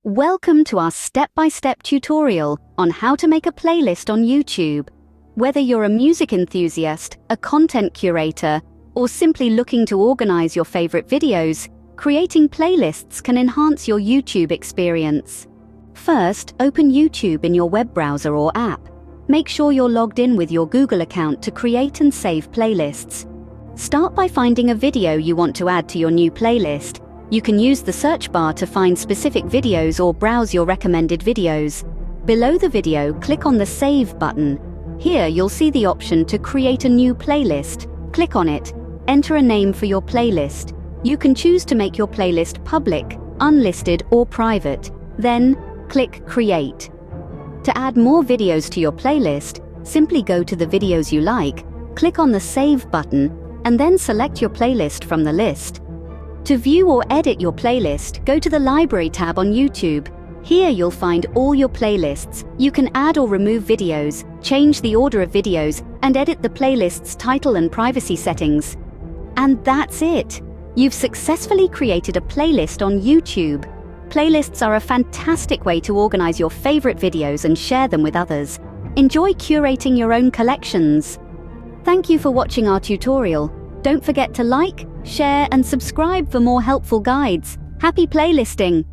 Welcome to our step-by-step tutorial on how to make a playlist on YouTube. Whether you're a music enthusiast, a content curator, or simply looking to organize your favorite videos, creating playlists can enhance your YouTube experience. First, open YouTube in your web browser or app. Make sure you're logged in with your Google account to create and save playlists. Start by finding a video you want to add to your new playlist. You can use the search bar to find specific videos or browse your recommended videos. Below the video, click on the Save button. Here you'll see the option to create a new playlist. Click on it. Enter a name for your playlist. You can choose to make your playlist public, unlisted, or private. Then, click Create. To add more videos to your playlist, simply go to the videos you like, click on the Save button, and then select your playlist from the list. To view or edit your playlist, go to the Library tab on YouTube. Here you'll find all your playlists. You can add or remove videos, change the order of videos, and edit the playlist's title and privacy settings. And that's it! You've successfully created a playlist on YouTube. Playlists are a fantastic way to organize your favorite videos and share them with others. Enjoy curating your own collections. Thank you for watching our tutorial. Don't forget to like, share, and subscribe for more helpful guides. Happy playlisting!